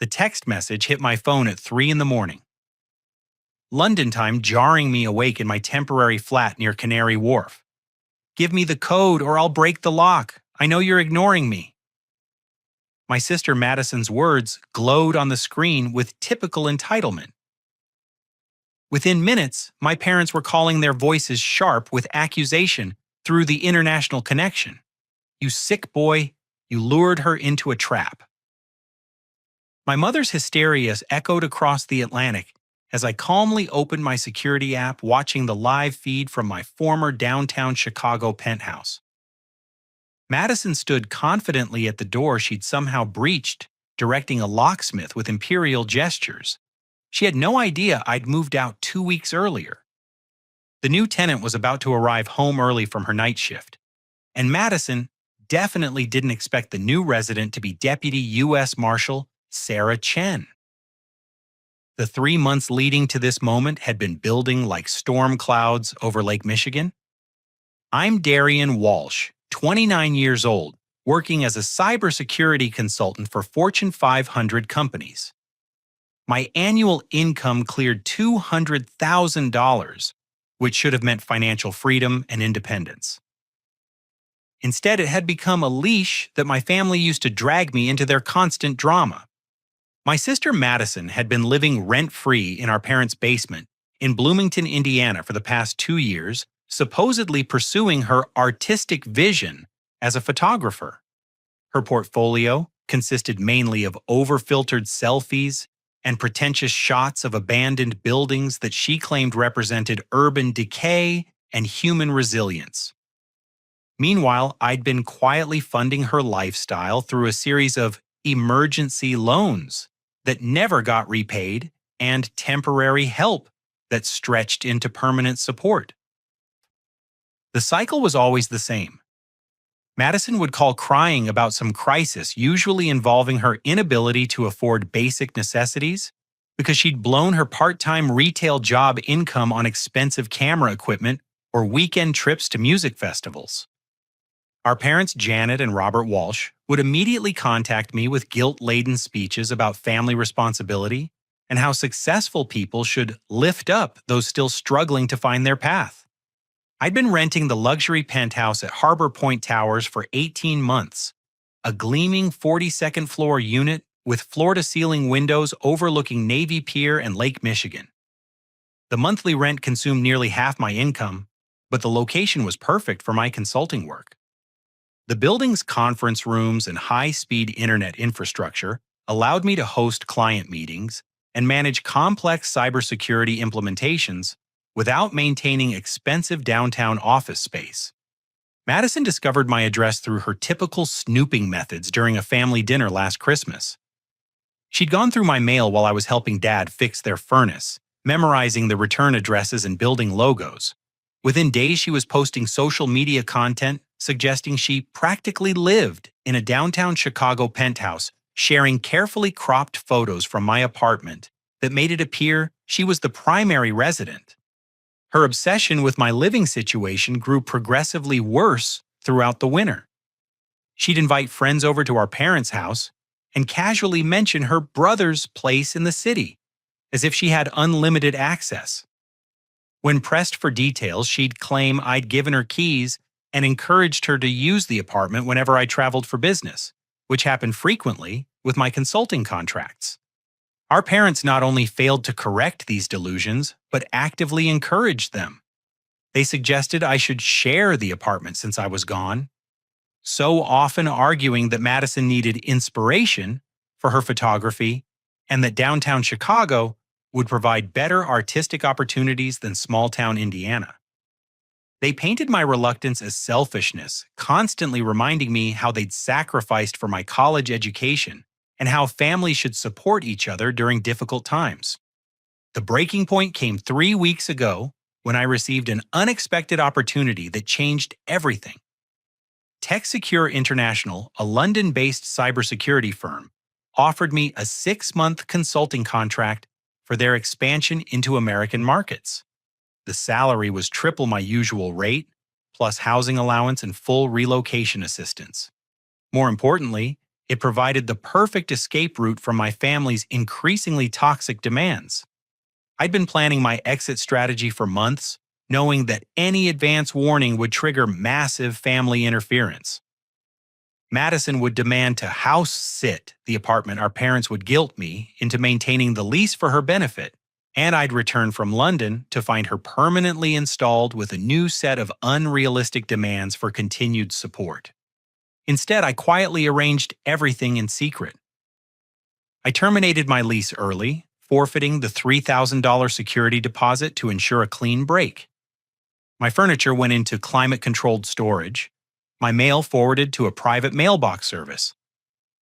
The text message hit my phone at 3 in the morning. London time jarring me awake in my temporary flat near Canary Wharf. Give me the code or I'll break the lock. I know you're ignoring me. My sister Madison's words glowed on the screen with typical entitlement. Within minutes, my parents were calling their voices sharp with accusation through the international connection. You sick boy, you lured her into a trap. My mother's hysteria echoed across the Atlantic as I calmly opened my security app watching the live feed from my former downtown Chicago penthouse. Madison stood confidently at the door she'd somehow breached, directing a locksmith with imperial gestures. She had no idea I'd moved out 2 weeks earlier. The new tenant was about to arrive home early from her night shift, and Madison definitely didn't expect the new resident to be Deputy U.S. Marshal Sarah Chen. The 3 months leading to this moment had been building like storm clouds over Lake Michigan. I'm Darian Walsh, 29 years old, working as a cybersecurity consultant for Fortune 500 companies. My annual income cleared $200,000, which should have meant financial freedom and independence. Instead, it had become a leash that my family used to drag me into their constant drama. My sister Madison had been living rent-free in our parents' basement in Bloomington, Indiana for the past 2 years, supposedly pursuing her artistic vision as a photographer. Her portfolio consisted mainly of over-filtered selfies and pretentious shots of abandoned buildings that she claimed represented urban decay and human resilience. Meanwhile, I'd been quietly funding her lifestyle through a series of emergency loans that never got repaid and temporary help that stretched into permanent support. The cycle was always the same. Madison would call crying about some crisis, usually involving her inability to afford basic necessities because she'd blown her part-time retail job income on expensive camera equipment or weekend trips to music festivals. Our parents, Janet and Robert Walsh, would immediately contact me with guilt-laden speeches about family responsibility and how successful people should lift up those still struggling to find their path. I'd been renting the luxury penthouse at Harbor Point Towers for 18 months, a gleaming 42nd floor unit with floor-to-ceiling windows overlooking Navy Pier and Lake Michigan. The monthly rent consumed nearly half my income, but the location was perfect for my consulting work. The building's conference rooms and high-speed internet infrastructure allowed me to host client meetings and manage complex cybersecurity implementations without maintaining expensive downtown office space. Madison discovered my address through her typical snooping methods during a family dinner last Christmas. She'd gone through my mail while I was helping Dad fix their furnace, memorizing the return addresses and building logos. Within days, she was posting social media content suggesting she practically lived in a downtown Chicago penthouse, sharing carefully cropped photos from my apartment that made it appear she was the primary resident. Her obsession with my living situation grew progressively worse throughout the winter. She'd invite friends over to our parents' house and casually mention her brother's place in the city, as if she had unlimited access. When pressed for details, she'd claim I'd given her keys and encouraged her to use the apartment whenever I traveled for business, which happened frequently with my consulting contracts. Our parents not only failed to correct these delusions, but actively encouraged them. They suggested I should share the apartment since I was gone, so often arguing that Madison needed inspiration for her photography and that downtown Chicago would provide better artistic opportunities than small-town Indiana. They painted my reluctance as selfishness, constantly reminding me how they'd sacrificed for my college education and how families should support each other during difficult times. The breaking point came 3 weeks ago when I received an unexpected opportunity that changed everything. TechSecure International, a London-based cybersecurity firm, offered me a 6-month consulting contract for their expansion into American markets. The salary was triple my usual rate, plus housing allowance and full relocation assistance. More importantly, It provided the perfect escape route from my family's increasingly toxic demands. I'd been planning my exit strategy for months, knowing that any advance warning would trigger massive family interference. Madison would demand to house sit the apartment our parents would guilt me into maintaining the lease for her benefit, and I'd return from London to find her permanently installed with a new set of unrealistic demands for continued support. Instead, I quietly arranged everything in secret. I terminated my lease early, forfeiting the $3,000 security deposit to ensure a clean break. My furniture went into climate-controlled storage, my mail forwarded to a private mailbox service,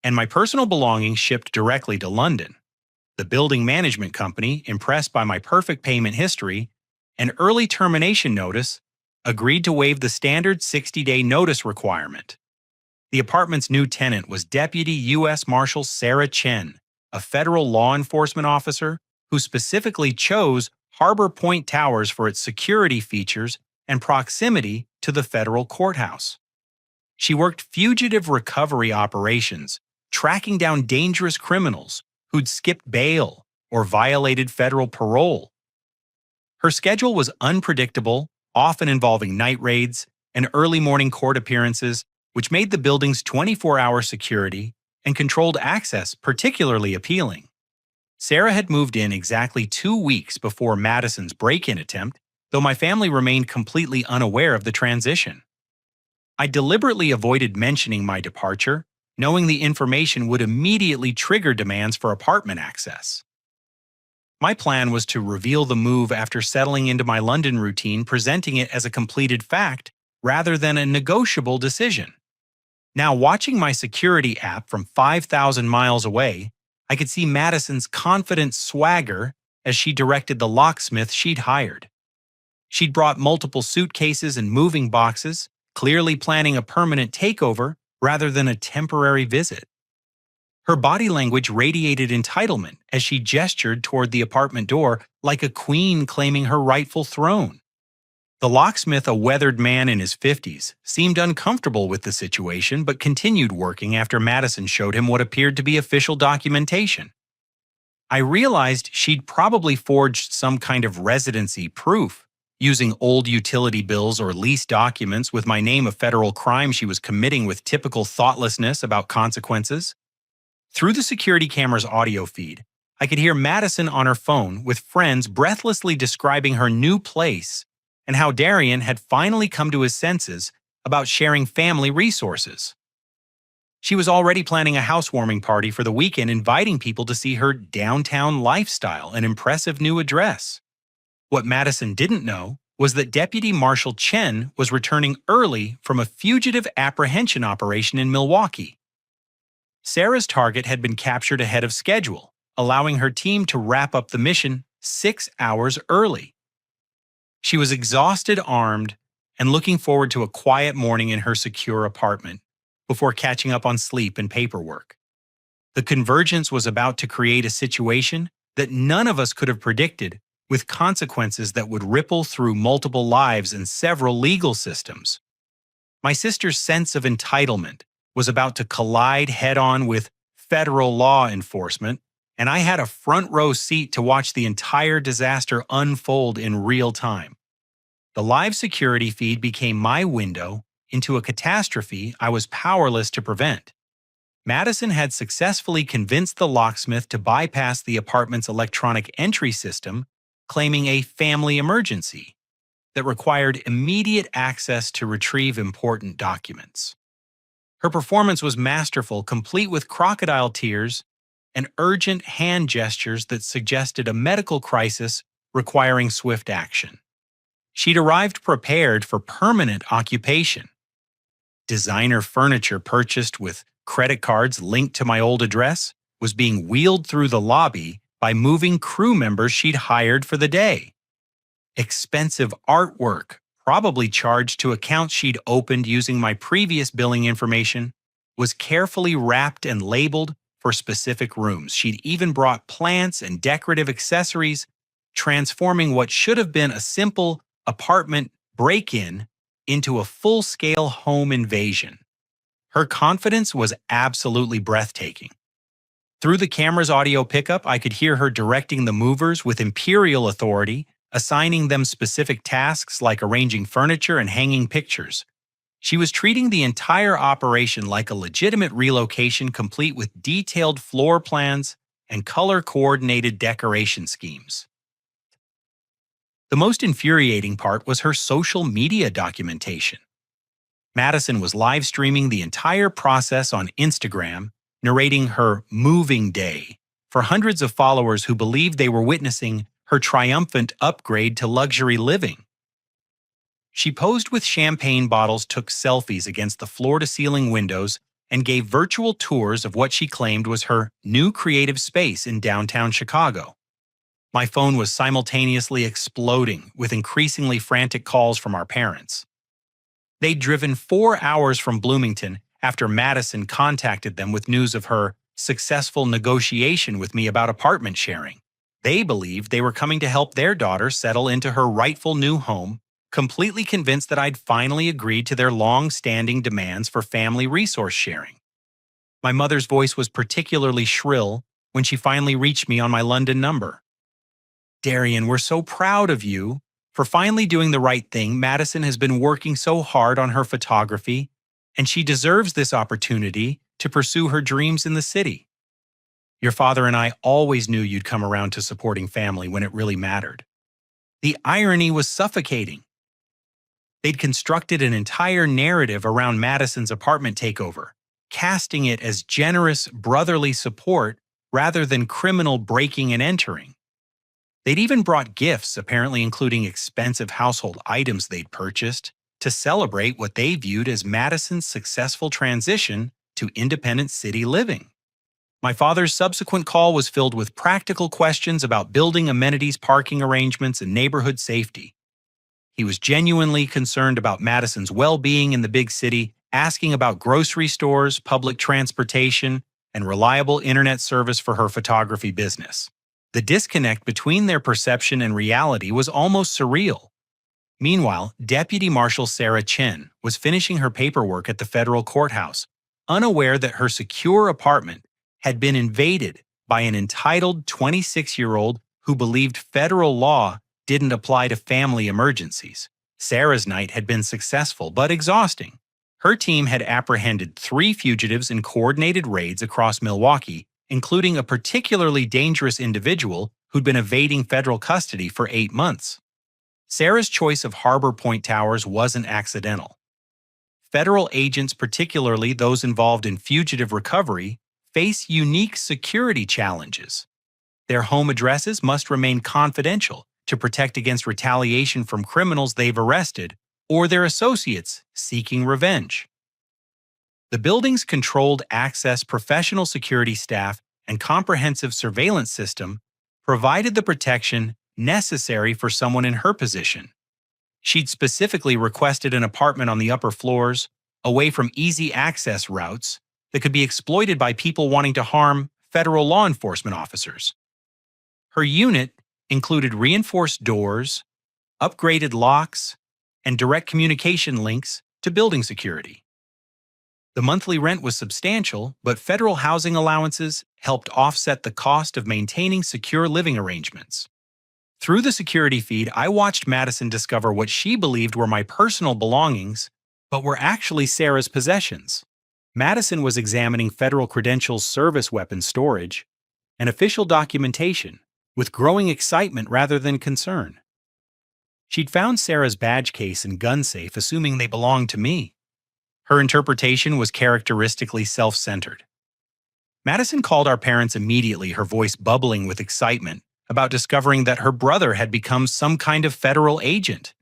and my personal belongings shipped directly to London. The building management company, impressed by my perfect payment history and early termination notice, agreed to waive the standard 60-day notice requirement. The apartment's new tenant was Deputy U.S. Marshal Sarah Chen, a federal law enforcement officer who specifically chose Harbor Point Towers for its security features and proximity to the federal courthouse. She worked fugitive recovery operations, tracking down dangerous criminals who'd skipped bail or violated federal parole. Her schedule was unpredictable, often involving night raids and early morning court appearances, which made the building's 24-hour security and controlled access particularly appealing. Sarah had moved in exactly 2 weeks before Madison's break-in attempt, though my family remained completely unaware of the transition. I deliberately avoided mentioning my departure, knowing the information would immediately trigger demands for apartment access. My plan was to reveal the move after settling into my London routine, presenting it as a completed fact rather than a negotiable decision. Now, watching my security app from 5,000 miles away, I could see Madison's confident swagger as she directed the locksmith she'd hired. She'd brought multiple suitcases and moving boxes, clearly planning a permanent takeover rather than a temporary visit. Her body language radiated entitlement as she gestured toward the apartment door like a queen claiming her rightful throne. The locksmith, a weathered man in his 50s, seemed uncomfortable with the situation but continued working after Madison showed him what appeared to be official documentation. I realized she'd probably forged some kind of residency proof, using old utility bills or lease documents with my name, a federal crime she was committing with typical thoughtlessness about consequences. Through the security camera's audio feed, I could hear Madison on her phone with friends breathlessly describing her new place and how Darian had finally come to his senses about sharing family resources. She was already planning a housewarming party for the weekend, inviting people to see her downtown lifestyle and impressive new address. What Madison didn't know was that Deputy Marshal Chen was returning early from a fugitive apprehension operation in Milwaukee. Sarah's target had been captured ahead of schedule, allowing her team to wrap up the mission 6 hours early. She was exhausted, armed, and looking forward to a quiet morning in her secure apartment before catching up on sleep and paperwork. The convergence was about to create a situation that none of us could have predicted, with consequences that would ripple through multiple lives and several legal systems. My sister's sense of entitlement was about to collide head-on with federal law enforcement, and I had a front-row seat to watch the entire disaster unfold in real time. The live security feed became my window into a catastrophe I was powerless to prevent. Madison had successfully convinced the locksmith to bypass the apartment's electronic entry system, claiming a family emergency that required immediate access to retrieve important documents. Her performance was masterful, complete with crocodile tears and urgent hand gestures that suggested a medical crisis requiring swift action. She'd arrived prepared for permanent occupation. Designer furniture purchased with credit cards linked to my old address was being wheeled through the lobby by moving crew members she'd hired for the day. Expensive artwork, probably charged to accounts she'd opened using my previous billing information, was carefully wrapped and labeled for specific rooms. She'd even brought plants and decorative accessories, transforming what should have been a simple apartment break-in into a full-scale home invasion. Her confidence was absolutely breathtaking. Through the camera's audio pickup, I could hear her directing the movers with imperial authority, assigning them specific tasks like arranging furniture and hanging pictures. She was treating the entire operation like a legitimate relocation, complete with detailed floor plans and color-coordinated decoration schemes. The most infuriating part was her social media documentation. Madison was live streaming the entire process on Instagram, narrating her moving day for hundreds of followers who believed they were witnessing her triumphant upgrade to luxury living. She posed with champagne bottles, took selfies against the floor-to-ceiling windows, and gave virtual tours of what she claimed was her new creative space in downtown Chicago. My phone was simultaneously exploding with increasingly frantic calls from our parents. They'd driven 4 hours from Bloomington after Madison contacted them with news of her successful negotiation with me about apartment sharing. They believed they were coming to help their daughter settle into her rightful new home, completely convinced that I'd finally agreed to their long-standing demands for family resource sharing. My mother's voice was particularly shrill when she finally reached me on my London number. "Darian, we're so proud of you for finally doing the right thing. Madison has been working so hard on her photography, and she deserves this opportunity to pursue her dreams in the city. Your father and I always knew you'd come around to supporting family when it really mattered." The irony was suffocating. They'd constructed an entire narrative around Madison's apartment takeover, casting it as generous brotherly support rather than criminal breaking and entering. They'd even brought gifts, apparently including expensive household items they'd purchased, to celebrate what they viewed as Madison's successful transition to independent city living. My father's subsequent call was filled with practical questions about building amenities, parking arrangements, and neighborhood safety. He was genuinely concerned about Madison's well-being in the big city, asking about grocery stores, public transportation, and reliable internet service for her photography business. The disconnect between their perception and reality was almost surreal. Meanwhile, Deputy Marshal Sarah Chen was finishing her paperwork at the federal courthouse, unaware that her secure apartment had been invaded by an entitled 26-year-old who believed federal law didn't apply to family emergencies. Sarah's night had been successful but exhausting. Her team had apprehended 3 fugitives in coordinated raids across Milwaukee, including a particularly dangerous individual who'd been evading federal custody for 8 months. Sarah's choice of Harbor Point Towers wasn't accidental. Federal agents, particularly those involved in fugitive recovery, face unique security challenges. Their home addresses must remain confidential to protect against retaliation from criminals they've arrested or their associates seeking revenge. The building's controlled access, professional security staff, and comprehensive surveillance system provided the protection necessary for someone in her position. She'd specifically requested an apartment on the upper floors, away from easy access routes that could be exploited by people wanting to harm federal law enforcement officers. Her unit included reinforced doors, upgraded locks, and direct communication links to building security. The monthly rent was substantial, but federal housing allowances helped offset the cost of maintaining secure living arrangements. Through the security feed, I watched Madison discover what she believed were my personal belongings, but were actually Sarah's possessions. Madison was examining federal credentials, service weapon storage, and official documentation, with growing excitement rather than concern. She'd found Sarah's badge case and gun safe, assuming they belonged to me. Her interpretation was characteristically self-centered. Madison called our parents immediately, her voice bubbling with excitement about discovering that her brother had become some kind of federal agent.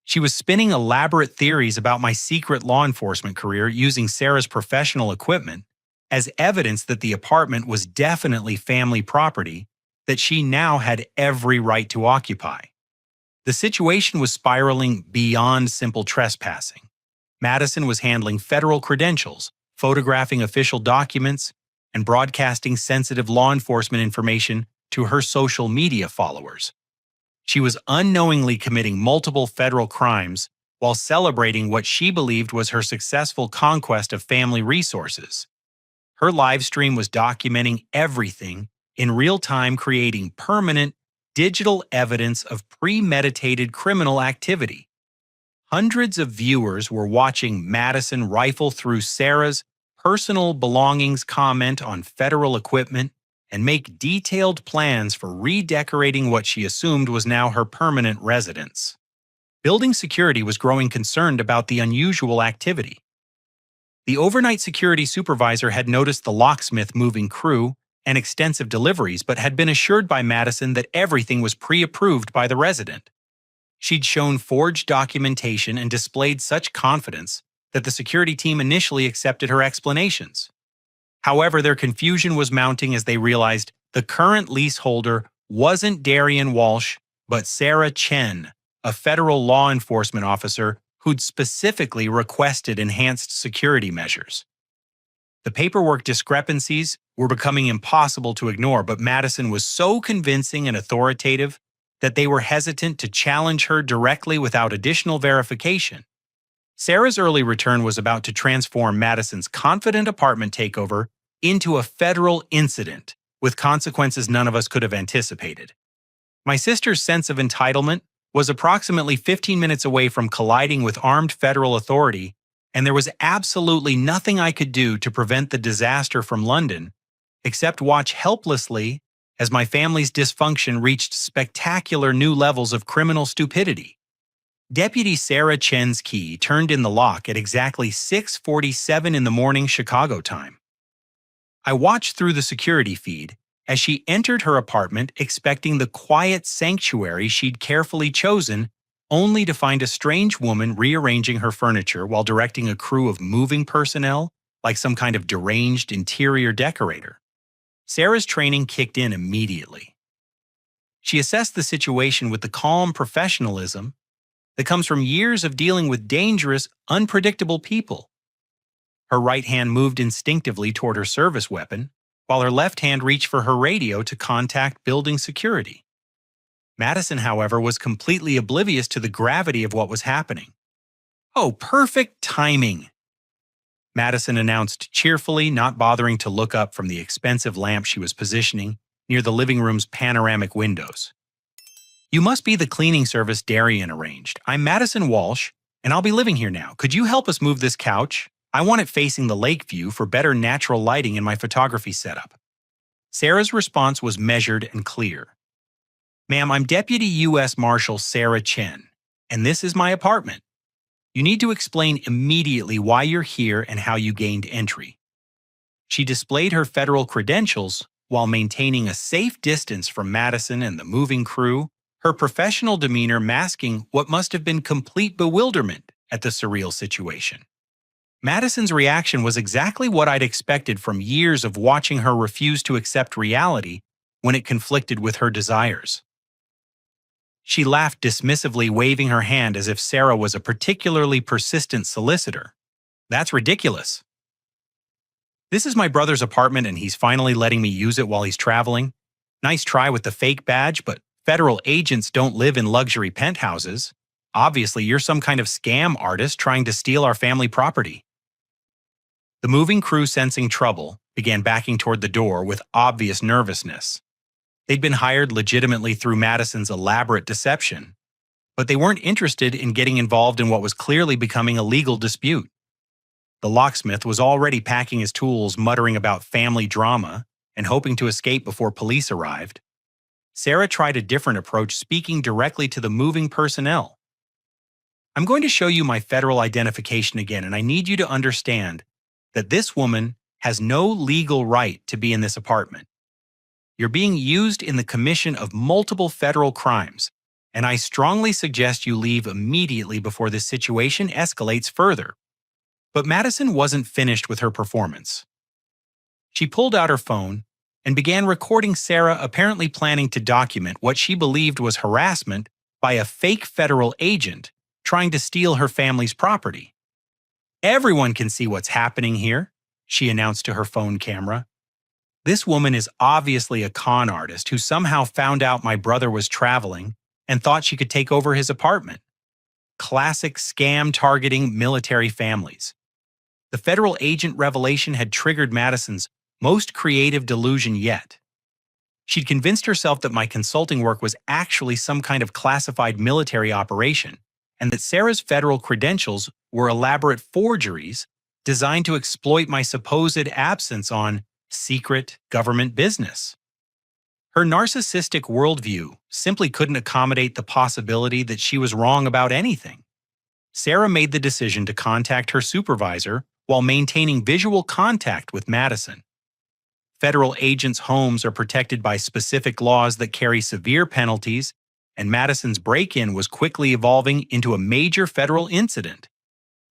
She was spinning elaborate theories about my secret law enforcement career using Sarah's professional equipment as evidence that the apartment was definitely family property that she now had every right to occupy. The situation was spiraling beyond simple trespassing. Madison was handling federal credentials, photographing official documents, and broadcasting sensitive law enforcement information to her social media followers. She was unknowingly committing multiple federal crimes while celebrating what she believed was her successful conquest of family resources. Her live stream was documenting everything in real time, creating permanent, digital evidence of premeditated criminal activity. Hundreds of viewers were watching Madison rifle through Sarah's personal belongings, comment on federal equipment, and make detailed plans for redecorating what she assumed was now her permanent residence. Building security was growing concerned about the unusual activity. The overnight security supervisor had noticed the locksmith moving crew and extensive deliveries, but had been assured by Madison that everything was pre-approved by the resident. She'd shown forged documentation and displayed such confidence that the security team initially accepted her explanations. However, their confusion was mounting as they realized the current leaseholder wasn't Darian Walsh, but Sarah Chen, a federal law enforcement officer who'd specifically requested enhanced security measures. The paperwork discrepancies were becoming impossible to ignore, but Madison was so convincing and authoritative that they were hesitant to challenge her directly without additional verification. Sarah's early return was about to transform Madison's confident apartment takeover into a federal incident, with consequences none of us could have anticipated. My sister's sense of entitlement was approximately 15 minutes away from colliding with armed federal authority, and there was absolutely nothing I could do to prevent the disaster from London, except watch helplessly as my family's dysfunction reached spectacular new levels of criminal stupidity. Deputy Sarah Chen's key turned in the lock at exactly 6:47 in the morning Chicago time. I watched through the security feed as she entered her apartment expecting the quiet sanctuary she'd carefully chosen, only to find a strange woman rearranging her furniture while directing a crew of moving personnel like some kind of deranged interior decorator. Sarah's training kicked in immediately. She assessed the situation with the calm professionalism that comes from years of dealing with dangerous, unpredictable people. Her right hand moved instinctively toward her service weapon, while her left hand reached for her radio to contact building security. Madison, however, was completely oblivious to the gravity of what was happening. "Oh, perfect timing," Madison announced cheerfully, not bothering to look up from the expensive lamp she was positioning near the living room's panoramic windows. "You must be the cleaning service Darian arranged. I'm Madison Walsh, and I'll be living here now. Could you help us move this couch? I want it facing the lake view for better natural lighting in my photography setup." Sarah's response was measured and clear. "Ma'am, I'm Deputy U.S. Marshal Sarah Chen, and this is my apartment. You need to explain immediately why you're here and how you gained entry." She displayed her federal credentials while maintaining a safe distance from Madison and the moving crew, her professional demeanor masking what must have been complete bewilderment at the surreal situation. Madison's reaction was exactly what I'd expected from years of watching her refuse to accept reality when it conflicted with her desires. She laughed dismissively, waving her hand as if Sarah was a particularly persistent solicitor. "That's ridiculous. This is my brother's apartment and he's finally letting me use it while he's traveling. Nice try with the fake badge, but federal agents don't live in luxury penthouses. Obviously, you're some kind of scam artist trying to steal our family property." The moving crew, sensing trouble, began backing toward the door with obvious nervousness. They'd been hired legitimately through Madison's elaborate deception, but they weren't interested in getting involved in what was clearly becoming a legal dispute. The locksmith was already packing his tools, muttering about family drama and hoping to escape before police arrived. Sarah tried a different approach, speaking directly to the moving personnel. "I'm going to show you my federal identification again, and I need you to understand that this woman has no legal right to be in this apartment. You're being used in the commission of multiple federal crimes, and I strongly suggest you leave immediately before this situation escalates further." But Madison wasn't finished with her performance. She pulled out her phone and began recording Sarah apparently planning to document what she believed was harassment by a fake federal agent trying to steal her family's property. "Everyone can see what's happening here," she announced to her phone camera. "This woman is obviously a con artist who somehow found out my brother was traveling and thought she could take over his apartment. classic scam targeting military families. The federal agent revelation had triggered Madison's most creative delusion yet. She'd convinced herself that my consulting work was actually some kind of classified military operation, and that Sarah's federal credentials were elaborate forgeries designed to exploit my supposed absence on secret government business. Her narcissistic worldview simply couldn't accommodate the possibility that she was wrong about anything. Sarah made the decision to contact her supervisor while maintaining visual contact with Madison. Federal agents' homes are protected by specific laws that carry severe penalties, and Madison's break-in was quickly evolving into a major federal incident.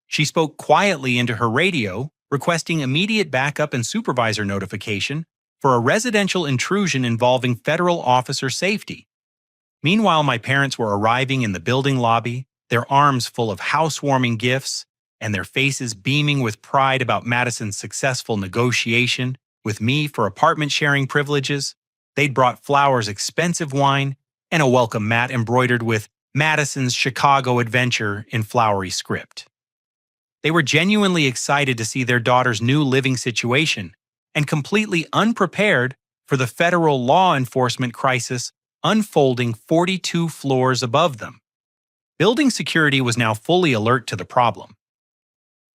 She spoke quietly into her radio, requesting immediate backup and supervisor notification for a residential intrusion involving federal officer safety. Meanwhile, my parents were arriving in the building lobby, their arms full of housewarming gifts, and their faces beaming with pride about Madison's successful negotiation with me for apartment sharing privileges. They'd brought flowers, expensive wine, and a welcome mat embroidered with Madison's Chicago Adventure in flowery script. They were genuinely excited to see their daughter's new living situation and completely unprepared for the federal law enforcement crisis unfolding 42 floors above them. Building security was now fully alert to the problem.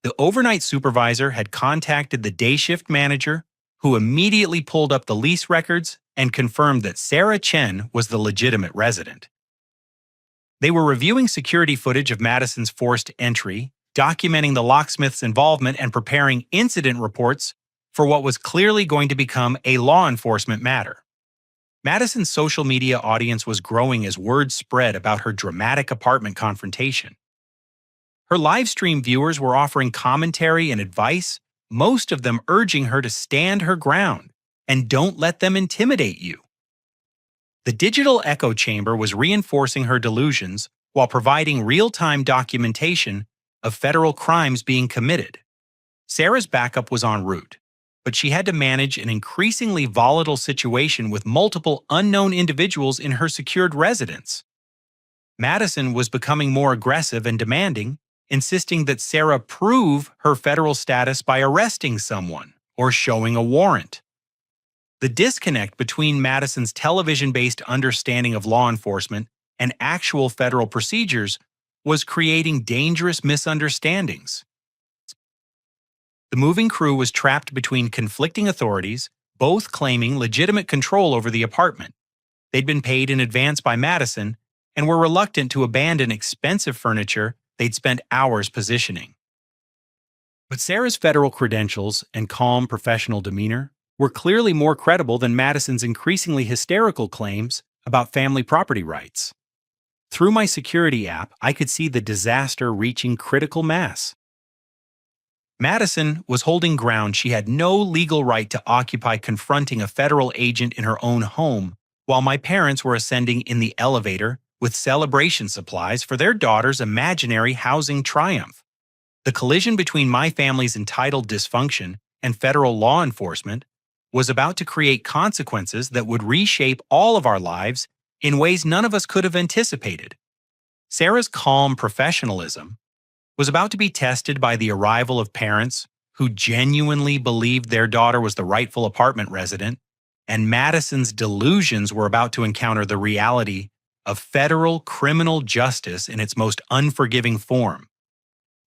The overnight supervisor had contacted the day shift manager, who immediately pulled up the lease records and confirmed that Sarah Chen was the legitimate resident. They were reviewing security footage of Madison's forced entry, documenting the locksmith's involvement, and preparing incident reports for what was clearly going to become a law enforcement matter. Madison's social media audience was growing as word spread about her dramatic apartment confrontation. Her live stream viewers were offering commentary and advice, most of them urging her to stand her ground and don't let them intimidate you. The digital echo chamber was reinforcing her delusions while providing real-time documentation of federal crimes being committed. Sarah's backup was en route, but she had to manage an increasingly volatile situation with multiple unknown individuals in her secured residence. Madison was becoming more aggressive and demanding, insisting that Sarah prove her federal status by arresting someone or showing a warrant. The disconnect between Madison's television-based understanding of law enforcement and actual federal procedures was creating dangerous misunderstandings. The moving crew was trapped between conflicting authorities, both claiming legitimate control over the apartment. They'd been paid in advance by Madison and were reluctant to abandon expensive furniture they'd spent hours positioning. But Sarah's federal credentials and calm professional demeanor were clearly more credible than Madison's increasingly hysterical claims about family property rights. Through my security app, I could see the disaster reaching critical mass. Madison was holding ground she had no legal right to occupy, confronting a federal agent in her own home, while my parents were ascending in the elevator with celebration supplies for their daughter's imaginary housing triumph. The collision between my family's entitled dysfunction and federal law enforcement was about to create consequences that would reshape all of our lives in ways none of us could have anticipated. Sarah's calm professionalism was about to be tested by the arrival of parents who genuinely believed their daughter was the rightful apartment resident, and Madison's delusions were about to encounter the reality of federal criminal justice in its most unforgiving form.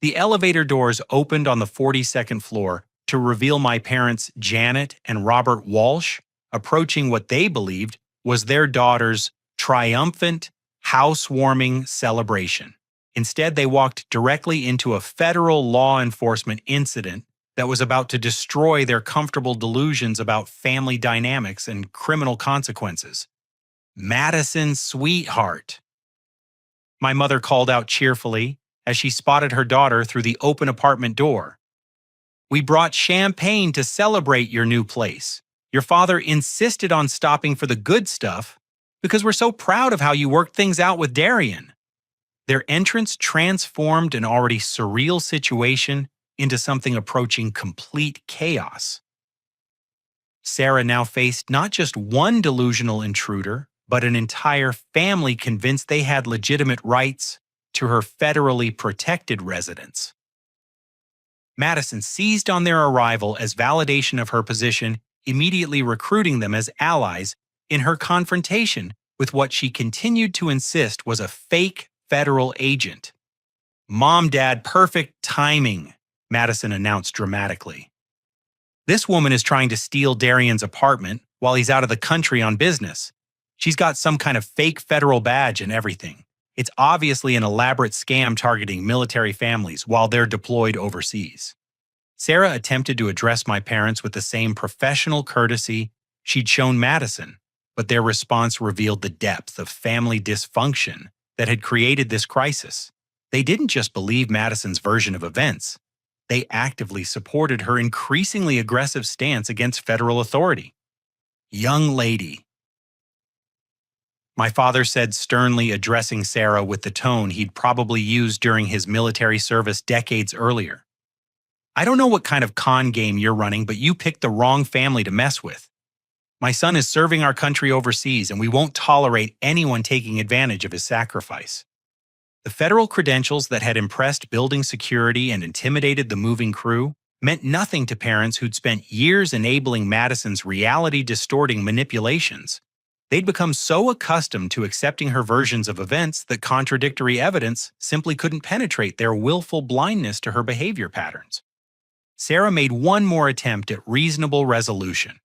The elevator doors opened on the 42nd floor to reveal my parents, Janet and Robert Walsh, approaching what they believed was their daughter's triumphant, housewarming celebration. Instead, they walked directly into a federal law enforcement incident that was about to destroy their comfortable delusions about family dynamics and criminal consequences. Madison, sweetheart, my mother called out cheerfully as she spotted her daughter through the open apartment door. We brought champagne to celebrate your new place. Your father insisted on stopping for the good stuff because we're so proud of how you worked things out with Darian. Their entrance transformed an already surreal situation into something approaching complete chaos. Sarah now faced not just one delusional intruder, but an entire family convinced they had legitimate rights to her federally protected residence. Madison seized on their arrival as validation of her position, immediately recruiting them as allies in her confrontation with what she continued to insist was a fake federal agent. "Mom, Dad, perfect timing," Madison announced dramatically. "This woman is trying to steal Darian's apartment while he's out of the country on business. She's got some kind of fake federal badge and everything. It's obviously an elaborate scam targeting military families while they're deployed overseas." Sarah attempted to address my parents with the same professional courtesy she'd shown Madison, but their response revealed the depth of family dysfunction that had created this crisis. They didn't just believe Madison's version of events. They actively supported her increasingly aggressive stance against federal authority. "Young lady," my father said sternly, addressing Sarah with the tone he'd probably used during his military service decades earlier. "I don't know what kind of con game you're running, but you picked the wrong family to mess with. My son is serving our country overseas, and we won't tolerate anyone taking advantage of his sacrifice." The federal credentials that had impressed building security and intimidated the moving crew meant nothing to parents who'd spent years enabling Madison's reality-distorting manipulations. They'd become so accustomed to accepting her versions of events that contradictory evidence simply couldn't penetrate their willful blindness to her behavior patterns. Sarah made one more attempt at reasonable resolution.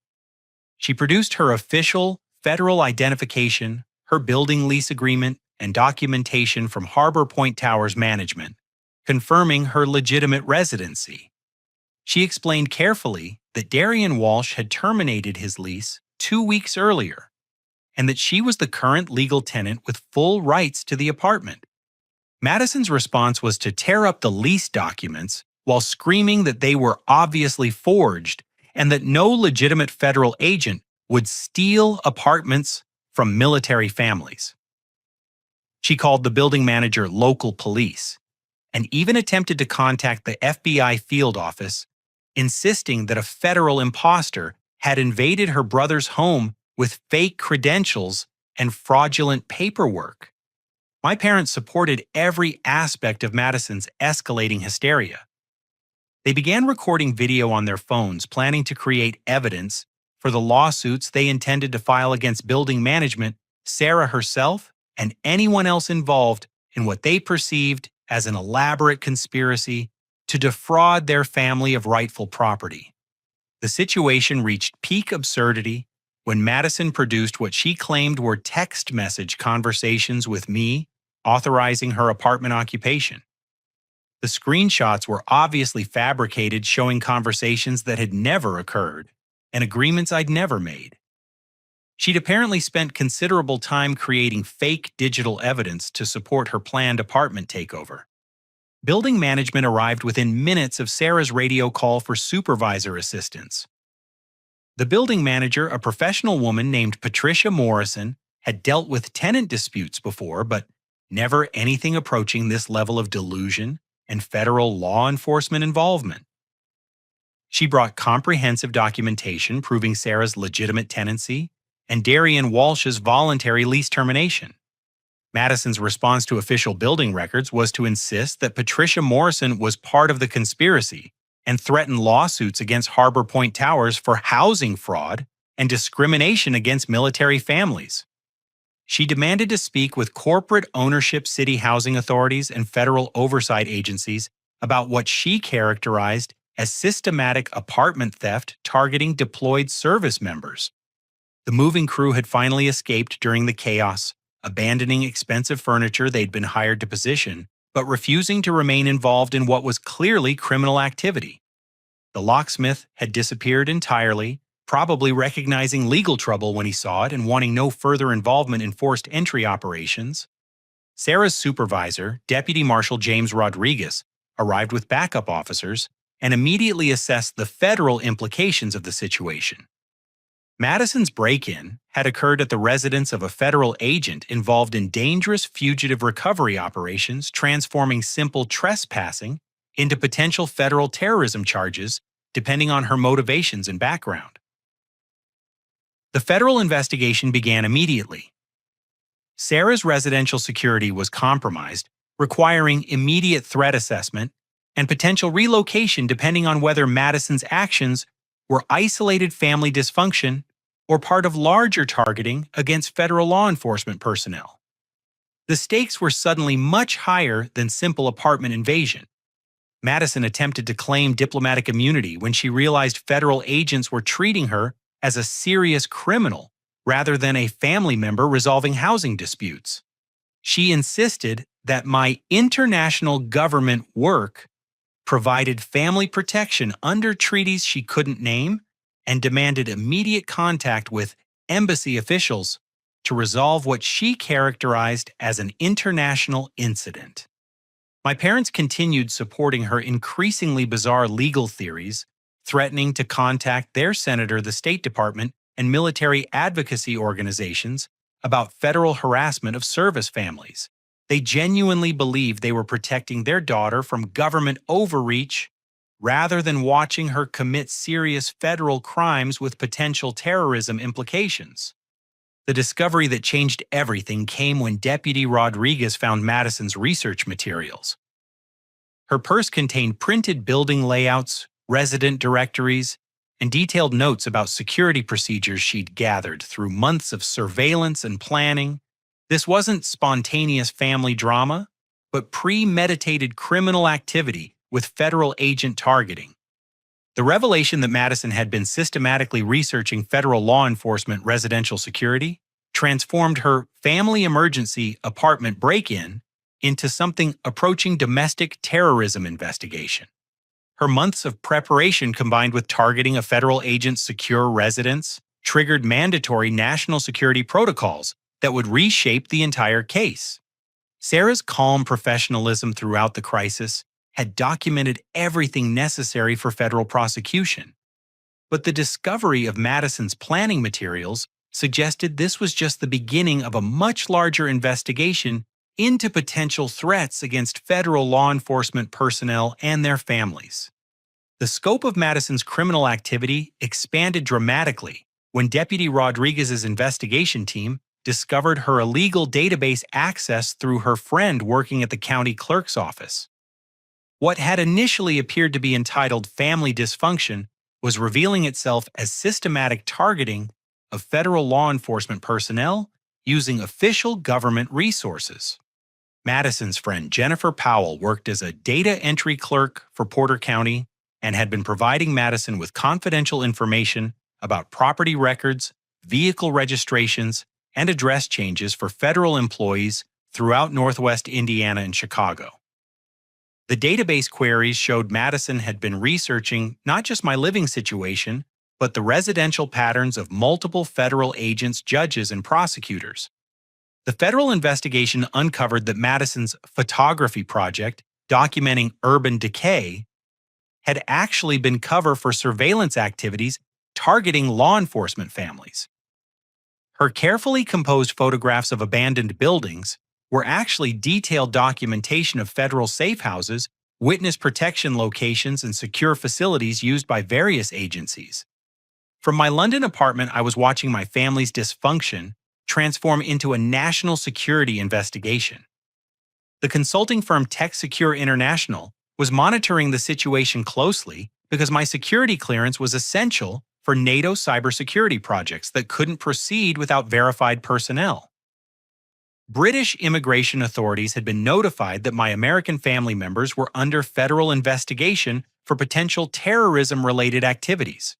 She produced her official federal identification, her building lease agreement, and documentation from Harbor Point Towers management, confirming her legitimate residency. She explained carefully that Darian Walsh had terminated his lease 2 weeks earlier, and that she was the current legal tenant with full rights to the apartment. Madison's response was to tear up the lease documents while screaming that they were obviously forged and that no legitimate federal agent would steal apartments from military families. She called the building manager local police and even attempted to contact the FBI field office, insisting that a federal imposter had invaded her brother's home with fake credentials and fraudulent paperwork. My parents supported every aspect of Madison's escalating hysteria. They began recording video on their phones, planning to create evidence for the lawsuits they intended to file against building management, Sarah herself, and anyone else involved in what they perceived as an elaborate conspiracy to defraud their family of rightful property. The situation reached peak absurdity when Madison produced what she claimed were text message conversations with me, authorizing her apartment occupation. The screenshots were obviously fabricated, showing conversations that had never occurred and agreements I'd never made. She'd apparently spent considerable time creating fake digital evidence to support her planned apartment takeover. Building management arrived within minutes of Sarah's radio call for supervisor assistance. The building manager, a professional woman named Patricia Morrison, had dealt with tenant disputes before, but never anything approaching this level of delusion and federal law enforcement involvement. She brought comprehensive documentation proving Sarah's legitimate tenancy and Darian Walsh's voluntary lease termination. Madison's response to official building records was to insist that Patricia Morrison was part of the conspiracy and threaten lawsuits against Harbor Point Towers for housing fraud and discrimination against military families. She demanded to speak with corporate ownership city housing authorities and federal oversight agencies about what she characterized as systematic apartment theft targeting deployed service members. The moving crew had finally escaped during the chaos, abandoning expensive furniture they'd been hired to position, but refusing to remain involved in what was clearly criminal activity. The locksmith had disappeared entirely, probably recognizing legal trouble when he saw it and wanting no further involvement in forced entry operations. Sarah's supervisor, Deputy Marshal James Rodriguez, arrived with backup officers and immediately assessed the federal implications of the situation. Madison's break-in had occurred at the residence of a federal agent involved in dangerous fugitive recovery operations, transforming simple trespassing into potential federal terrorism charges, depending on her motivations and background. The federal investigation began immediately. Sarah's residential security was compromised, requiring immediate threat assessment and potential relocation depending on whether Madison's actions were isolated family dysfunction or part of larger targeting against federal law enforcement personnel. The stakes were suddenly much higher than simple apartment invasion. Madison attempted to claim diplomatic immunity when she realized federal agents were treating her as a serious criminal rather than a family member resolving housing disputes. She insisted that my international government work provided family protection under treaties she couldn't name and demanded immediate contact with embassy officials to resolve what she characterized as an international incident. My parents continued supporting her increasingly bizarre legal theories, threatening to contact their senator, the State Department, and military advocacy organizations about federal harassment of service families. They genuinely believed they were protecting their daughter from government overreach rather than watching her commit serious federal crimes with potential terrorism implications. The discovery that changed everything came when Deputy Rodriguez found Madison's research materials. Her purse contained printed building layouts, resident directories, and detailed notes about security procedures she'd gathered through months of surveillance and planning. This wasn't spontaneous family drama, but premeditated criminal activity with federal agent targeting. The revelation that Madison had been systematically researching federal law enforcement residential security transformed her family emergency apartment break-in into something approaching domestic terrorism investigation. Her months of preparation combined with targeting a federal agent's secure residence triggered mandatory national security protocols that would reshape the entire case. Sarah's calm professionalism throughout the crisis had documented everything necessary for federal prosecution. But the discovery of Madison's planning materials suggested this was just the beginning of a much larger investigation into potential threats against federal law enforcement personnel and their families. The scope of Madison's criminal activity expanded dramatically when Deputy Rodriguez's investigation team discovered her illegal database access through her friend working at the county clerk's office. What had initially appeared to be entitled family dysfunction was revealing itself as systematic targeting of federal law enforcement personnel using official government resources. Madison's friend Jennifer Powell worked as a data entry clerk for Porter County and had been providing Madison with confidential information about property records, vehicle registrations, and address changes for federal employees throughout Northwest Indiana and Chicago. The database queries showed Madison had been researching not just my living situation, but the residential patterns of multiple federal agents, judges, and prosecutors. The federal investigation uncovered that Madison's photography project, documenting urban decay, had actually been cover for surveillance activities targeting law enforcement families. Her carefully composed photographs of abandoned buildings were actually detailed documentation of federal safe houses, witness protection locations, and secure facilities used by various agencies. From my London apartment, I was watching my family's dysfunction transform into a national security investigation. The consulting firm Tech Secure International was monitoring the situation closely because my security clearance was essential for NATO cybersecurity projects that couldn't proceed without verified personnel. British immigration authorities had been notified that my American family members were under federal investigation for potential terrorism-related activities.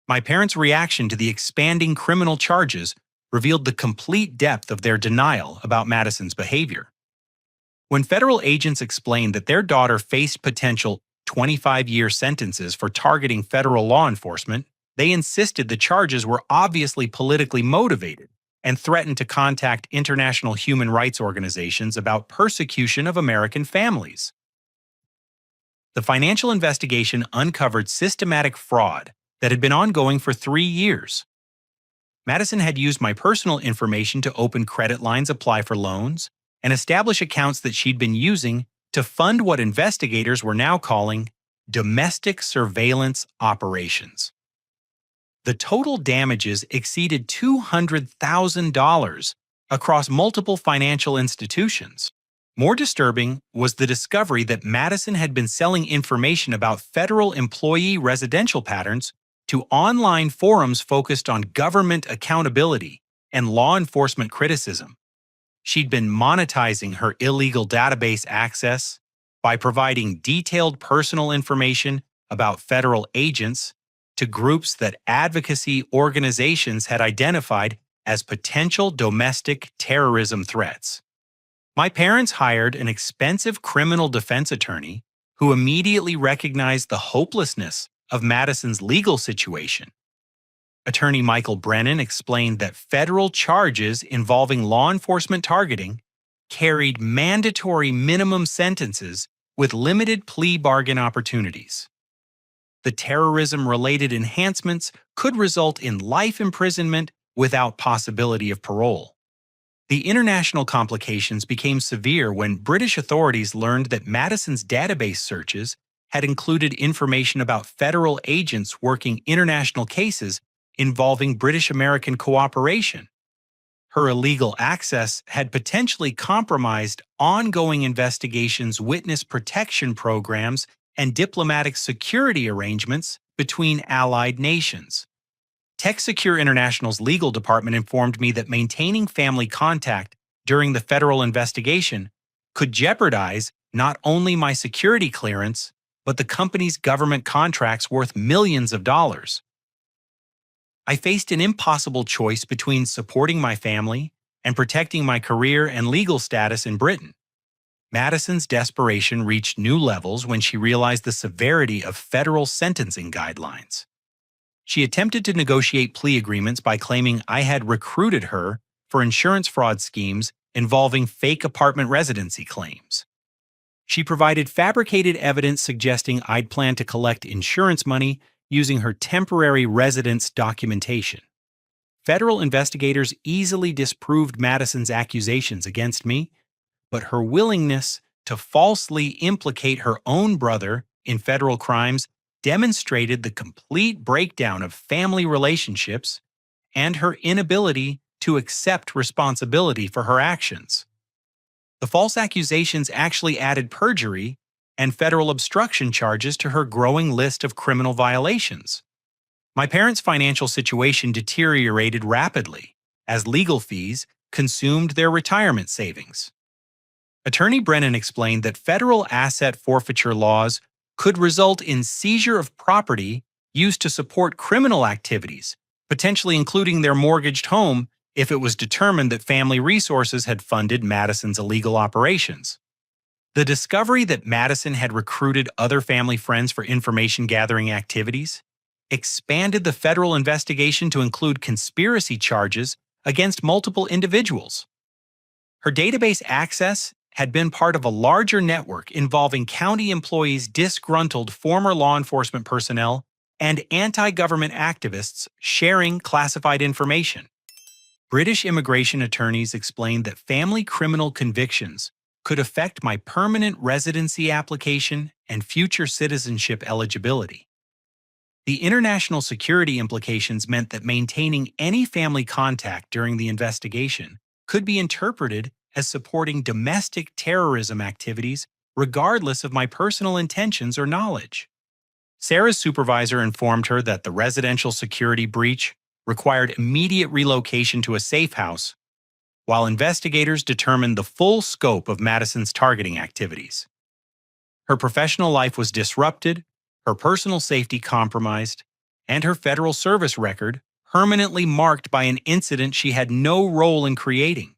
My parents' reaction to the expanding criminal charges revealed the complete depth of their denial about Madison's behavior. When federal agents explained that their daughter faced potential 25-year sentences for targeting federal law enforcement, they insisted the charges were obviously politically motivated and threatened to contact international human rights organizations about persecution of American families. The financial investigation uncovered systematic fraud that had been ongoing for 3 years. Madison had used my personal information to open credit lines, apply for loans, and establish accounts that she'd been using to fund what investigators were now calling domestic surveillance operations. The total damages exceeded $200,000 across multiple financial institutions. More disturbing was the discovery that Madison had been selling information about federal employee residential patterns to online forums focused on government accountability and law enforcement criticism. She'd been monetizing her illegal database access by providing detailed personal information about federal agents to groups that advocacy organizations had identified as potential domestic terrorism threats. My parents hired an expensive criminal defense attorney who immediately recognized the hopelessness of Madison's legal situation. Attorney Michael Brennan explained that federal charges involving law enforcement targeting carried mandatory minimum sentences with limited plea bargain opportunities. The terrorism-related enhancements could result in life imprisonment without possibility of parole. The international complications became severe when British authorities learned that Madison's database searches had included information about federal agents working international cases involving British-American cooperation. Her illegal access had potentially compromised ongoing investigations, witness protection programs, and diplomatic security arrangements between allied nations. TechSecure International's legal department informed me that maintaining family contact during the federal investigation could jeopardize not only my security clearance, but the company's government contracts worth millions of dollars. I faced an impossible choice between supporting my family and protecting my career and legal status in Britain. Madison's desperation reached new levels when she realized the severity of federal sentencing guidelines. She attempted to negotiate plea agreements by claiming I had recruited her for insurance fraud schemes involving fake apartment residency claims. She provided fabricated evidence suggesting I'd planned to collect insurance money using her temporary residence documentation. Federal investigators easily disproved Madison's accusations against me, but her willingness to falsely implicate her own brother in federal crimes demonstrated the complete breakdown of family relationships and her inability to accept responsibility for her actions. The false accusations actually added perjury and federal obstruction charges to her growing list of criminal violations. My parents' financial situation deteriorated rapidly as legal fees consumed their retirement savings. Attorney Brennan explained that federal asset forfeiture laws could result in seizure of property used to support criminal activities, potentially including their mortgaged home if it was determined that family resources had funded Madison's illegal operations. The discovery that Madison had recruited other family friends for information-gathering activities expanded the federal investigation to include conspiracy charges against multiple individuals. Her database access had been part of a larger network involving county employees, disgruntled former law enforcement personnel, and anti-government activists sharing classified information. British immigration attorneys explained that family criminal convictions could affect my permanent residency application and future citizenship eligibility. The international security implications meant that maintaining any family contact during the investigation could be interpreted as supporting domestic terrorism activities regardless of my personal intentions or knowledge. Sarah's supervisor informed her that the residential security breach required immediate relocation to a safe house, while investigators determined the full scope of Madison's targeting activities. Her professional life was disrupted, her personal safety compromised, and her federal service record permanently marked by an incident she had no role in creating.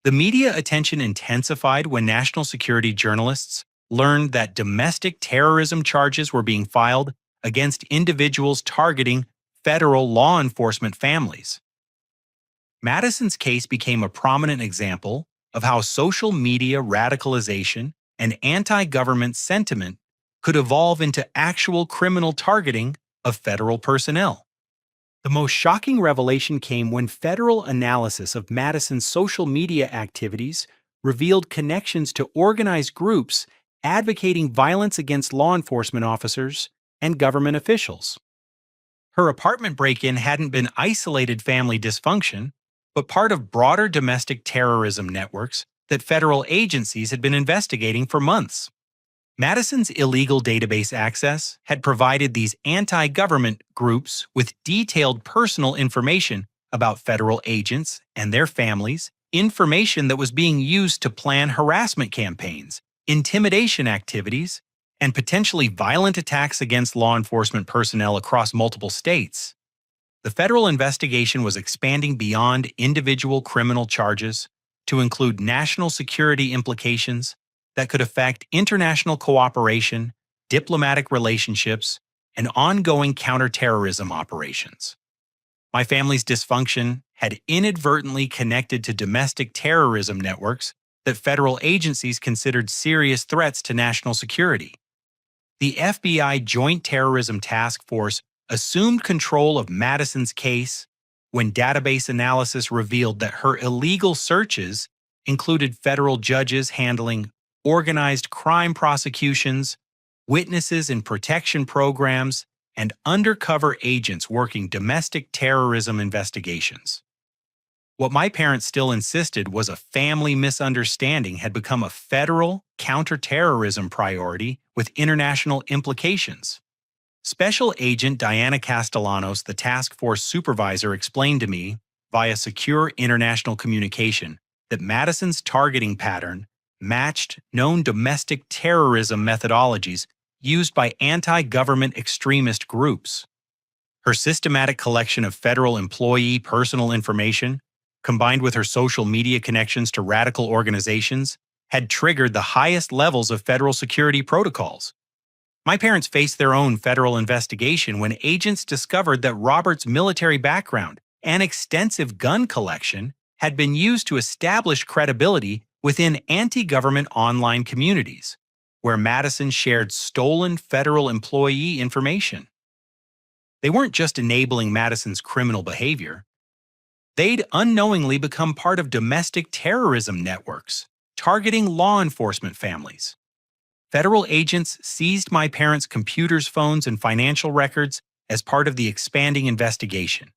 The media attention intensified when national security journalists learned that domestic terrorism charges were being filed against individuals targeting federal law enforcement families. Madison's case became a prominent example of how social media radicalization and anti-government sentiment could evolve into actual criminal targeting of federal personnel. The most shocking revelation came when federal analysis of Madison's social media activities revealed connections to organized groups advocating violence against law enforcement officers and government officials. Her apartment break-in hadn't been isolated family dysfunction, but part of broader domestic terrorism networks that federal agencies had been investigating for months. Madison's illegal database access had provided these anti-government groups with detailed personal information about federal agents and their families, information that was being used to plan harassment campaigns, intimidation activities, and potentially violent attacks against law enforcement personnel across multiple states. The federal investigation was expanding beyond individual criminal charges to include national security implications that could affect international cooperation, diplomatic relationships, and ongoing counterterrorism operations. My family's dysfunction had inadvertently connected to domestic terrorism networks that federal agencies considered serious threats to national security. The FBI Joint Terrorism Task Force assumed control of Madison's case when database analysis revealed that her illegal searches included federal judges handling organized crime prosecutions, witnesses in protection programs, and undercover agents working domestic terrorism investigations. What my parents still insisted was a family misunderstanding had become a federal counterterrorism priority with international implications. Special Agent Diana Castellanos, the task force supervisor, explained to me, via secure international communication, that Madison's targeting pattern matched known domestic terrorism methodologies used by anti-government extremist groups. Her systematic collection of federal employee personal information, combined with her social media connections to radical organizations, had triggered the highest levels of federal security protocols. My parents faced their own federal investigation when agents discovered that Robert's military background and extensive gun collection had been used to establish credibility within anti-government online communities, where Madison shared stolen federal employee information. They weren't just enabling Madison's criminal behavior. They'd unknowingly become part of domestic terrorism networks, targeting law enforcement families. Federal agents seized my parents' computers, phones, and financial records as part of the expanding investigation.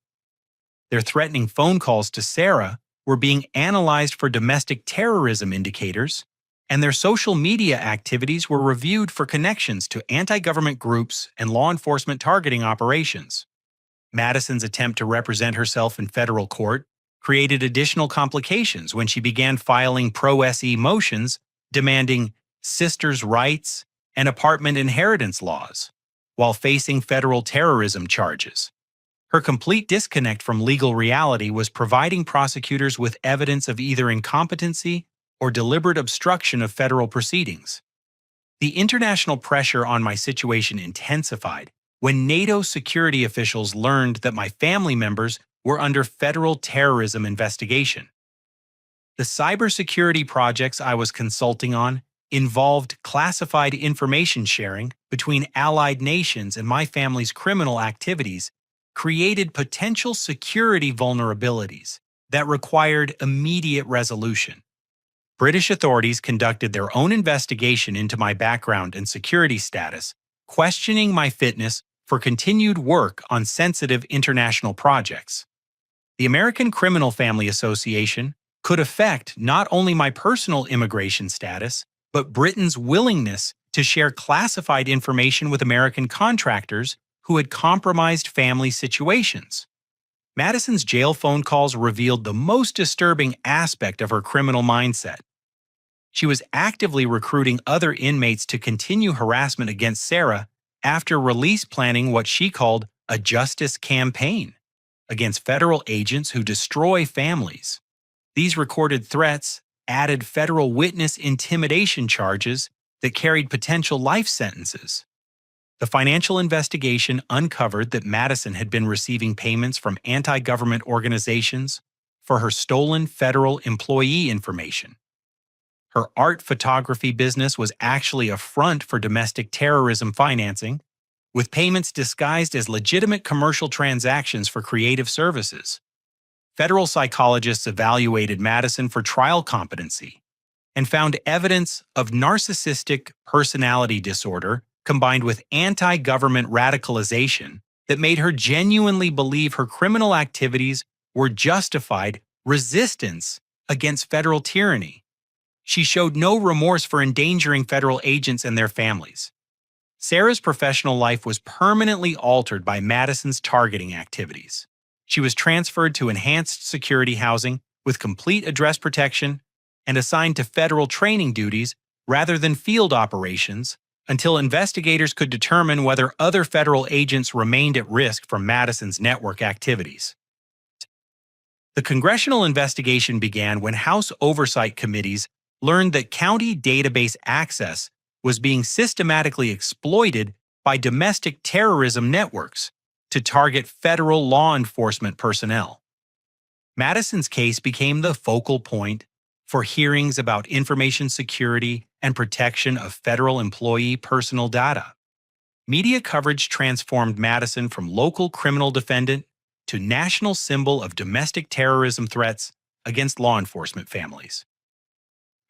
Their threatening phone calls to Sarah were being analyzed for domestic terrorism indicators, and their social media activities were reviewed for connections to anti-government groups and law enforcement targeting operations. Madison's attempt to represent herself in federal court created additional complications when she began filing pro-SE motions demanding sisters' rights and apartment inheritance laws, while facing federal terrorism charges. Her complete disconnect from legal reality was providing prosecutors with evidence of either incompetency or deliberate obstruction of federal proceedings. The international pressure on my situation intensified when NATO security officials learned that my family members were under federal terrorism investigation. The cybersecurity projects I was consulting on involved classified information sharing between allied nations, and my family's criminal activities created potential security vulnerabilities that required immediate resolution. British authorities conducted their own investigation into my background and security status, questioning my fitness for continued work on sensitive international projects. The American Criminal Family Association could affect not only my personal immigration status, but Britain's willingness to share classified information with American contractors who had compromised family situations. Madison's jail phone calls revealed the most disturbing aspect of her criminal mindset. She was actively recruiting other inmates to continue harassment against Sarah after release, planning what she called a justice campaign against federal agents who destroy families. These recorded threats added federal witness intimidation charges that carried potential life sentences. The financial investigation uncovered that Madison had been receiving payments from anti-government organizations for her stolen federal employee information. Her art photography business was actually a front for domestic terrorism financing, with payments disguised as legitimate commercial transactions for creative services. Federal psychologists evaluated Madison for trial competency and found evidence of narcissistic personality disorder combined with anti-government radicalization that made her genuinely believe her criminal activities were justified resistance against federal tyranny. She showed no remorse for endangering federal agents and their families. Sarah's professional life was permanently altered by Madison's targeting activities. She was transferred to enhanced security housing with complete address protection and assigned to federal training duties rather than field operations until investigators could determine whether other federal agents remained at risk from Madison's network activities. The congressional investigation began when House oversight committees learned that county database access was being systematically exploited by domestic terrorism networks to target federal law enforcement personnel. Madison's case became the focal point for hearings about information security and protection of federal employee personal data. Media coverage transformed Madison from local criminal defendant to national symbol of domestic terrorism threats against law enforcement families.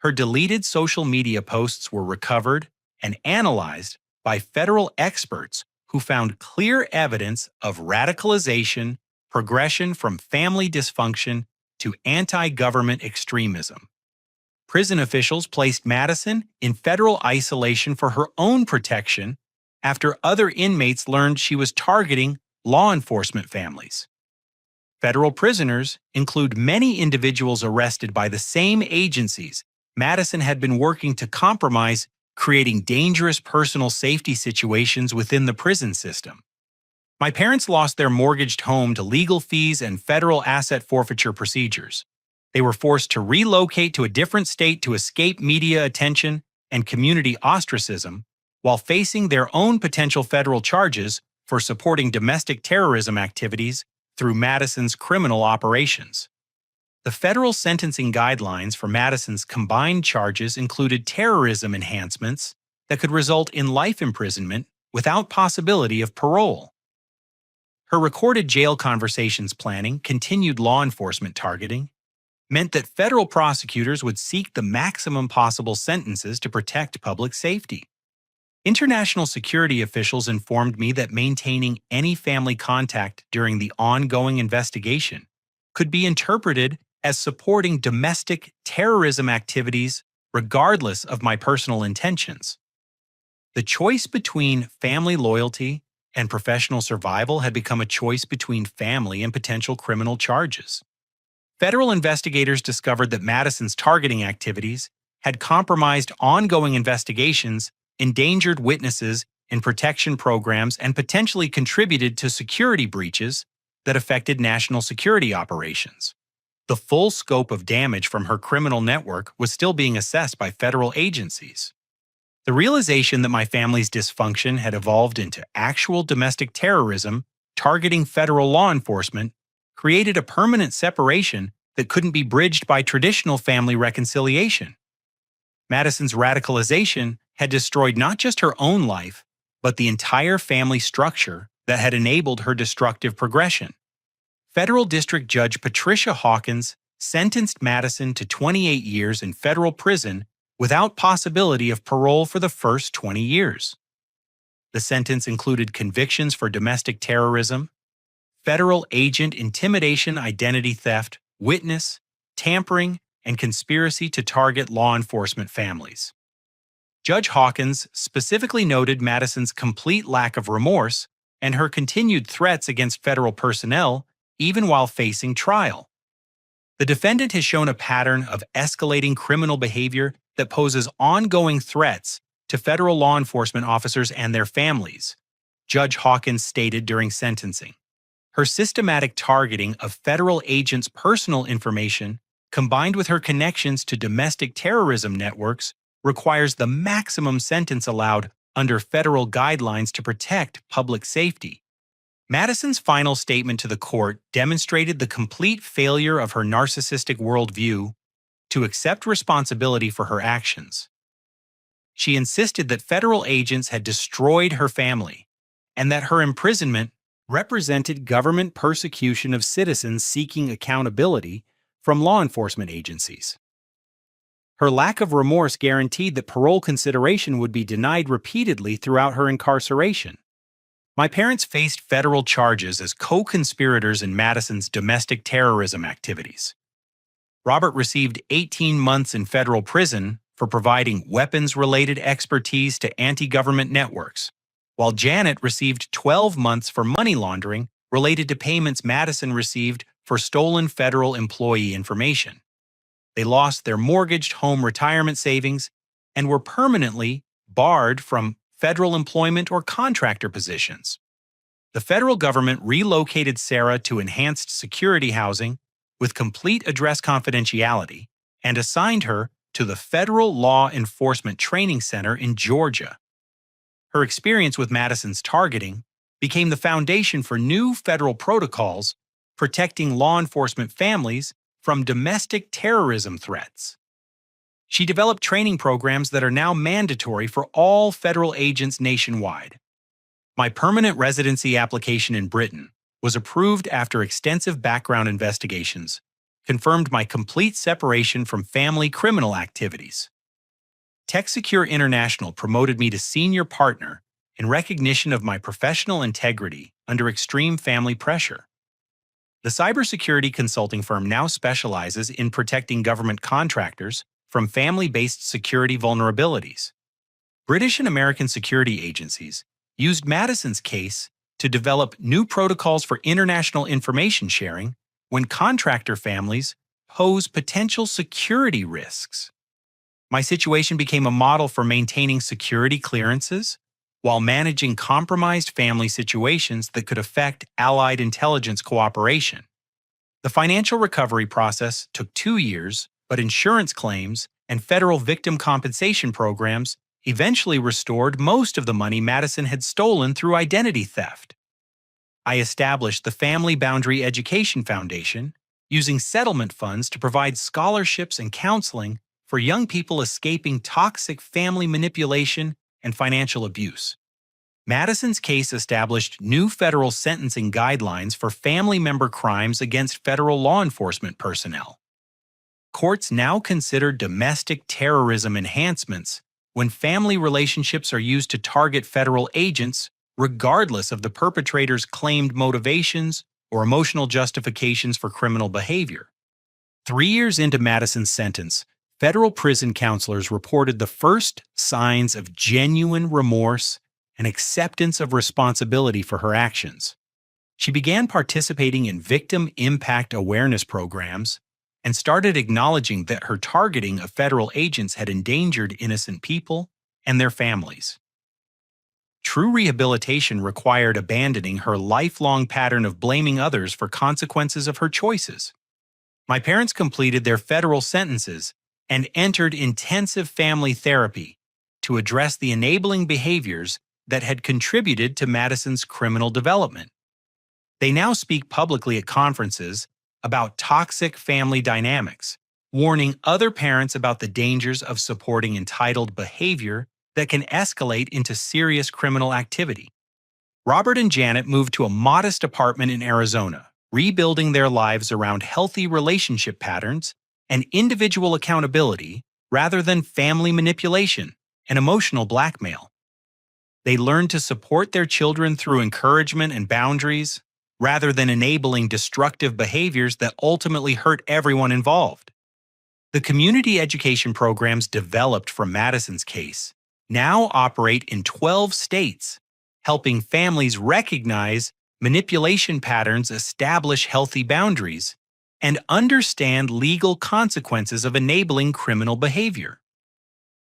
Her deleted social media posts were recovered and analyzed by federal experts who found clear evidence of radicalization, progression from family dysfunction to anti-government extremism. Prison officials placed Madison in federal isolation for her own protection after other inmates learned she was targeting law enforcement families. Federal prisoners include many individuals arrested by the same agencies Madison had been working to compromise, creating dangerous personal safety situations within the prison system. My parents lost their mortgaged home to legal fees and federal asset forfeiture procedures. They were forced to relocate to a different state to escape media attention and community ostracism, while facing their own potential federal charges for supporting domestic terrorism activities through Madison's criminal operations. The federal sentencing guidelines for Madison's combined charges included terrorism enhancements that could result in life imprisonment without possibility of parole. Her recorded jail conversations planning continued law enforcement targeting, meant that federal prosecutors would seek the maximum possible sentences to protect public safety. International security officials informed me that maintaining any family contact during the ongoing investigation could be interpreted as supporting domestic terrorism activities regardless of my personal intentions. The choice between family loyalty and professional survival had become a choice between family and potential criminal charges. Federal investigators discovered that Madison's targeting activities had compromised ongoing investigations, endangered witnesses in protection programs, and potentially contributed to security breaches that affected national security operations. The full scope of damage from her criminal network was still being assessed by federal agencies. The realization that my family's dysfunction had evolved into actual domestic terrorism targeting federal law enforcement created a permanent separation that couldn't be bridged by traditional family reconciliation. Madison's radicalization had destroyed not just her own life, but the entire family structure that had enabled her destructive progression. Federal District Judge Patricia Hawkins sentenced Madison to 28 years in federal prison without possibility of parole for the first 20 years. The sentence included convictions for domestic terrorism, federal agent intimidation, identity theft, witness, tampering, and conspiracy to target law enforcement families. Judge Hawkins specifically noted Madison's complete lack of remorse and her continued threats against federal personnel even while facing trial. The defendant has shown a pattern of escalating criminal behavior that poses ongoing threats to federal law enforcement officers and their families, Judge Hawkins stated during sentencing. Her systematic targeting of federal agents' personal information, combined with her connections to domestic terrorism networks, requires the maximum sentence allowed under federal guidelines to protect public safety. Madison's final statement to the court demonstrated the complete failure of her narcissistic worldview to accept responsibility for her actions. She insisted that federal agents had destroyed her family and that her imprisonment represented government persecution of citizens seeking accountability from law enforcement agencies. Her lack of remorse guaranteed that parole consideration would be denied repeatedly throughout her incarceration. My parents faced federal charges as co-conspirators in Madison's domestic terrorism activities. Robert received 18 months in federal prison for providing weapons-related expertise to anti-government networks, while Janet received 12 months for money laundering related to payments Madison received for stolen federal employee information. They lost their mortgaged home retirement savings and were permanently barred from federal employment or contractor positions. The federal government relocated Sarah to enhanced security housing with complete address confidentiality and assigned her to the Federal Law Enforcement Training Center in Georgia. Her experience with Madison's targeting became the foundation for new federal protocols protecting law enforcement families from domestic terrorism threats. She developed training programs that are now mandatory for all federal agents nationwide. My permanent residency application in Britain was approved after extensive background investigations, confirmed my complete separation from family criminal activities. TechSecure International promoted me to senior partner in recognition of my professional integrity under extreme family pressure. The cybersecurity consulting firm now specializes in protecting government contractors from family-based security vulnerabilities. British and American security agencies used Madison's case to develop new protocols for international information sharing when contractor families pose potential security risks. My situation became a model for maintaining security clearances while managing compromised family situations that could affect Allied intelligence cooperation. The financial recovery process took 2 years, but insurance claims and federal victim compensation programs eventually restored most of the money Madison had stolen through identity theft. I established the Family Boundary Education Foundation, using settlement funds to provide scholarships and counseling for young people escaping toxic family manipulation and financial abuse. Madison's case established new federal sentencing guidelines for family member crimes against federal law enforcement personnel. Courts now consider domestic terrorism enhancements when family relationships are used to target federal agents regardless of the perpetrator's claimed motivations or emotional justifications for criminal behavior. 3 years into Madison's sentence, federal prison counselors reported the first signs of genuine remorse and acceptance of responsibility for her actions. She began participating in victim impact awareness programs and started acknowledging that her targeting of federal agents had endangered innocent people and their families. True rehabilitation required abandoning her lifelong pattern of blaming others for consequences of her choices. My parents completed their federal sentences and entered intensive family therapy to address the enabling behaviors that had contributed to Madison's criminal development. They now speak publicly at conferences about toxic family dynamics, warning other parents about the dangers of supporting entitled behavior that can escalate into serious criminal activity. Robert and Janet moved to a modest apartment in Arizona, rebuilding their lives around healthy relationship patterns and individual accountability rather than family manipulation and emotional blackmail. They learned to support their children through encouragement and boundaries, rather than enabling destructive behaviors that ultimately hurt everyone involved. The community education programs developed from Madison's case now operate in 12 states, helping families recognize manipulation patterns, establish healthy boundaries, and understand legal consequences of enabling criminal behavior.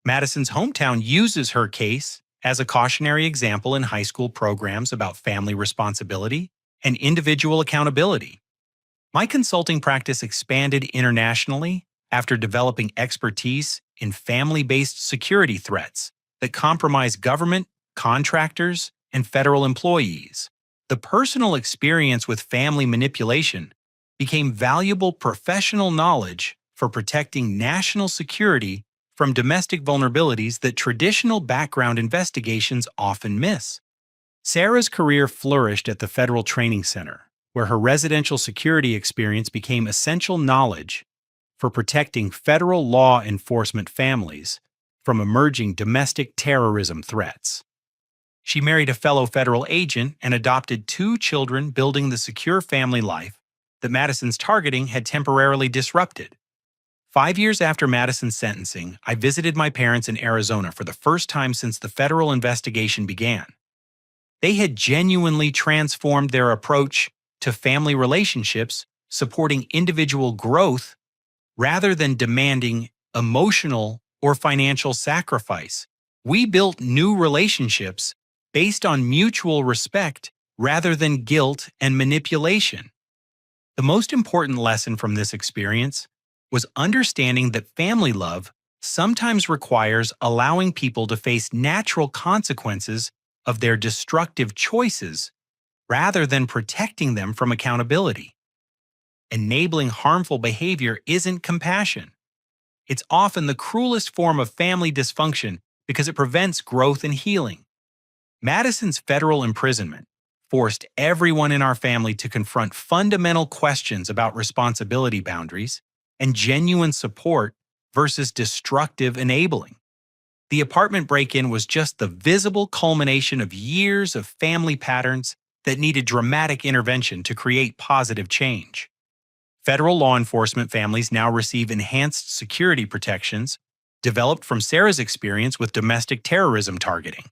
Madison's hometown uses her case as a cautionary example in high school programs about family responsibility and individual accountability. My consulting practice expanded internationally after developing expertise in family-based security threats that compromise government, contractors, and federal employees. The personal experience with family manipulation became valuable professional knowledge for protecting national security from domestic vulnerabilities that traditional background investigations often miss. Sarah's career flourished at the Federal Training Center, where her residential security experience became essential knowledge for protecting federal law enforcement families from emerging domestic terrorism threats. She married a fellow federal agent and adopted 2 children, building the secure family life that Madison's targeting had temporarily disrupted. 5 years after Madison's sentencing, I visited my parents in Arizona for the first time since the federal investigation began. They had genuinely transformed their approach to family relationships, supporting individual growth rather than demanding emotional or financial sacrifice. We built new relationships based on mutual respect rather than guilt and manipulation. The most important lesson from this experience was understanding that family love sometimes requires allowing people to face natural consequences of their destructive choices rather than protecting them from accountability. Enabling harmful behavior isn't compassion. It's often the cruelest form of family dysfunction because it prevents growth and healing. Madison's federal imprisonment forced everyone in our family to confront fundamental questions about responsibility boundaries and genuine support versus destructive enabling. The apartment break-in was just the visible culmination of years of family patterns that needed dramatic intervention to create positive change. Federal law enforcement families now receive enhanced security protections developed from Sarah's experience with domestic terrorism targeting.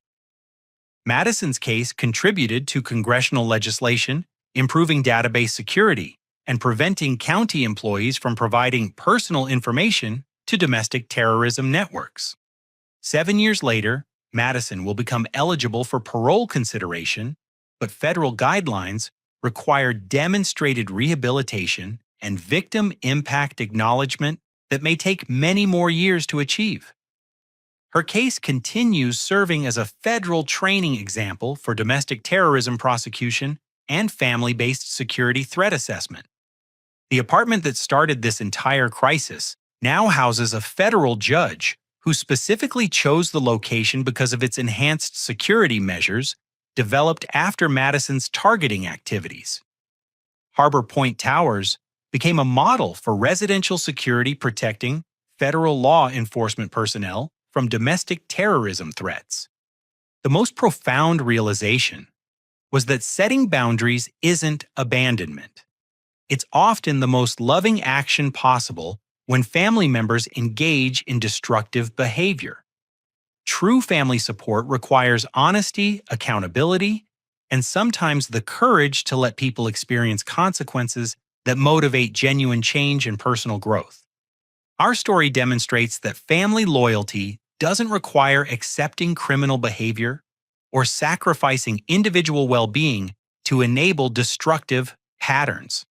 Madison's case contributed to congressional legislation improving database security and preventing county employees from providing personal information to domestic terrorism networks. 7 years later, Madison will become eligible for parole consideration, but federal guidelines require demonstrated rehabilitation and victim impact acknowledgement that may take many more years to achieve. Her case continues serving as a federal training example for domestic terrorism prosecution and family-based security threat assessment. The apartment that started this entire crisis now houses a federal judge who specifically chose the location because of its enhanced security measures developed after Madison's targeting activities. Harbor Point Towers became a model for residential security protecting federal law enforcement personnel from domestic terrorism threats. The most profound realization was that setting boundaries isn't abandonment. It's often the most loving action possible when family members engage in destructive behavior. True family support requires honesty, accountability, and sometimes the courage to let people experience consequences that motivate genuine change and personal growth. Our story demonstrates that family loyalty doesn't require accepting criminal behavior or sacrificing individual well-being to enable destructive patterns.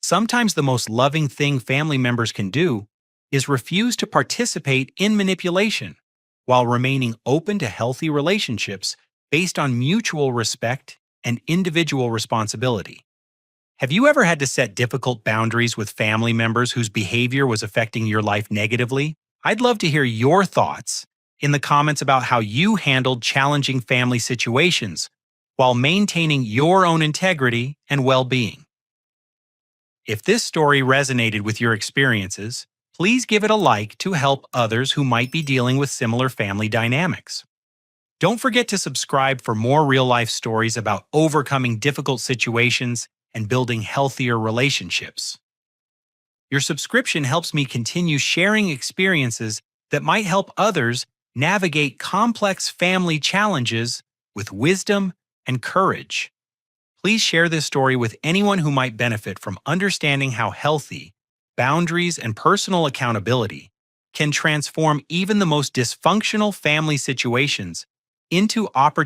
Sometimes the most loving thing family members can do is refuse to participate in manipulation while remaining open to healthy relationships based on mutual respect and individual responsibility. Have you ever had to set difficult boundaries with family members whose behavior was affecting your life negatively? I'd love to hear your thoughts in the comments about how you handled challenging family situations while maintaining your own integrity and well-being. If this story resonated with your experiences, please give it a like to help others who might be dealing with similar family dynamics. Don't forget to subscribe for more real-life stories about overcoming difficult situations and building healthier relationships. Your subscription helps me continue sharing experiences that might help others navigate complex family challenges with wisdom and courage. Please share this story with anyone who might benefit from understanding how healthy boundaries and personal accountability can transform even the most dysfunctional family situations into opportunities